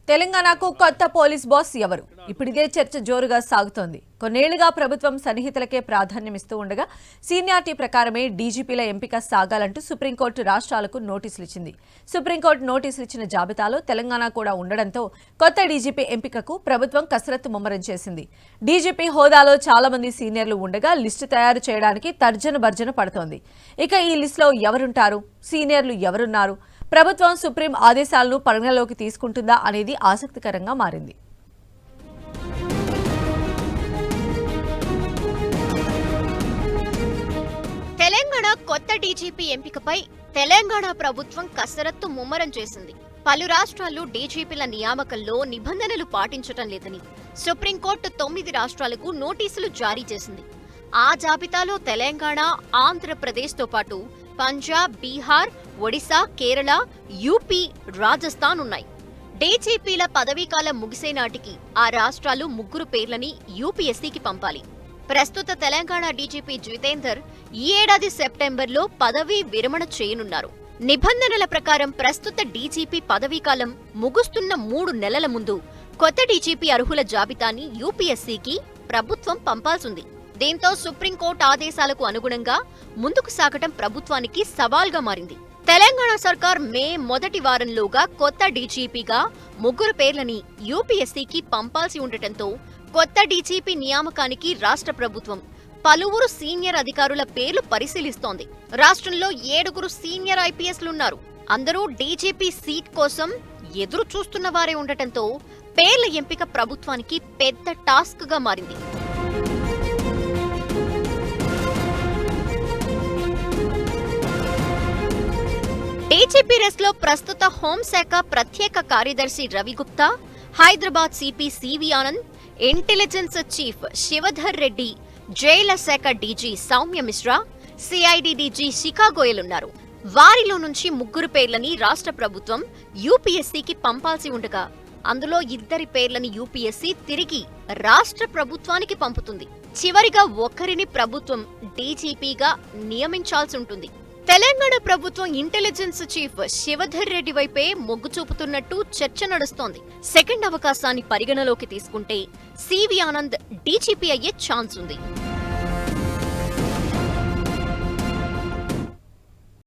తెలంగాణకు కొత్త police boss ఎవరు? ఇప్పుడిదే చర్చ జోరుగా సాగుతోంది. కొన్నేళ్లుగా ప్రభుత్వం సన్నిహితులకే ప్రాధాన్యమిస్తూ ఉండగా సీనియారిటీ ప్రకారమే డీజీపీల ఎంపిక సాగాలంటూ సుప్రీంకోర్టు రాష్ట్రాలకు నోటీసులు ఇచ్చింది. సుప్రీంకోర్టు నోటీసులు ఇచ్చిన జాబితాలో తెలంగాణ కూడా ఉండడంతో కొత్త డీజీపీ ఎంపికకు ప్రభుత్వం కసరత్తు ముమ్మరం చేసింది. డీజీపీ హోదాలో చాలా మంది సీనియర్లు ఉండగా లిస్టు తయారు చేయడానికి తర్జన భర్జన పడుతోంది. ఇక ఈ లిస్టులో ఎవరుంటారు? సీనియర్లు ఎవరున్నారు? ప్రభుత్వం సుప్రీం ఆదేశాలను పరిగణలోకి తీసుకుంటుందా అనేది ఆసక్తికరంగా మారింది. తెలంగాణ కొత్త డీజీపీ ఎంపికపై తెలంగాణ ప్రభుత్వం కసరత్తు ముమ్మరం చేసింది. పలు రాష్ట్రాల్లో డీజీపీల నియామకంలో నిబంధనలు పాటించటం లేదని సుప్రీంకోర్టు 9 రాష్ట్రాలకు నోటీసులు జారీ చేసింది. ఆ జాబితాలో తెలంగాణ, ఆంధ్రప్రదేశ్తో పాటు పంజాబ్, బీహార్, ఒడిశా, కేరళ, యూపీ, రాజస్థాన్ ఉన్నాయి. డీజీపీల పదవీకాలం ముగిసే నాటికి ఆ రాష్ట్రాలు 3 పేర్లని యూపీఎస్సీకి పంపాలి. ప్రస్తుత తెలంగాణ డీజీపీ జితేందర్ ఈ ఏడాది సెప్టెంబర్లో పదవీ విరమణ చేయనున్నారు. నిబంధనల ప్రకారం ప్రస్తుత డీజీపీ పదవీకాలం ముగుస్తున్న 3 నెలల ముందు కొత్త డీజీపీ అర్హుల జాబితాని యూపీఎస్సీకి ప్రభుత్వం పంపాల్సింది. దీంతో సుప్రీంకోర్టు ఆదేశాలకు అనుగుణంగా ముందుకు సాగటం ప్రభుత్వానికి సవాల్గా మారింది. తెలంగాణ సర్కార్ మే మొదటి వారంలోగా కొత్త డీజీపీగా 3 పేర్లని యూపీఎస్సీకి పంపాల్సి ఉండటంతో కొత్త డీజీపీ నియామకానికి రాష్ట్ర ప్రభుత్వం పలువురు సీనియర్ అధికారుల పేర్లు పరిశీలిస్తోంది. రాష్ట్రంలో 7 సీనియర్ ఐపీఎస్లున్నారు. అందరూ డీజీపీ సీట్ కోసం ఎదురు చూస్తున్న వారే ఉండటంతో పేర్ల ఎంపిక ప్రభుత్వానికి పెద్ద టాస్క్ గా మారింది. డీజీపీ రేస్లో ప్రస్తుత హోంశాఖ ప్రత్యేక కార్యదర్శి Ravi Gupta, Hyderabad CP CV Anand, intelligence chief Shivadhar Reddy, జైళ్ల శాఖ DG Soumya Mishra, CID DG Shikha Goyal ఉన్నారు. వారిలో నుంచి 3 పేర్లని రాష్ట్ర ప్రభుత్వం యూపీఎస్సీకి పంపాల్సి ఉండగా అందులో 2 పేర్లని యూపీఎస్సీ తిరిగి రాష్ట్ర ప్రభుత్వానికి పంపుతుంది. చివరిగా ఒకరిని ప్రభుత్వం డీజీపీగా నియమించాల్సి ఉంటుంది. తెలంగాణ ప్రభుత్వం ఇంటెలిజెన్స్ చీఫ్ శివధర్ రెడ్డి వైపే మొగ్గు చూపుతున్నట్టు చర్చ నడుస్తోంది. సెకండ్ అవకాశాన్ని పరిగణలోకి తీసుకుంటే సివి ఆనంద్ డీజీపీ అయ్యే ఛాన్స్ ఉంది.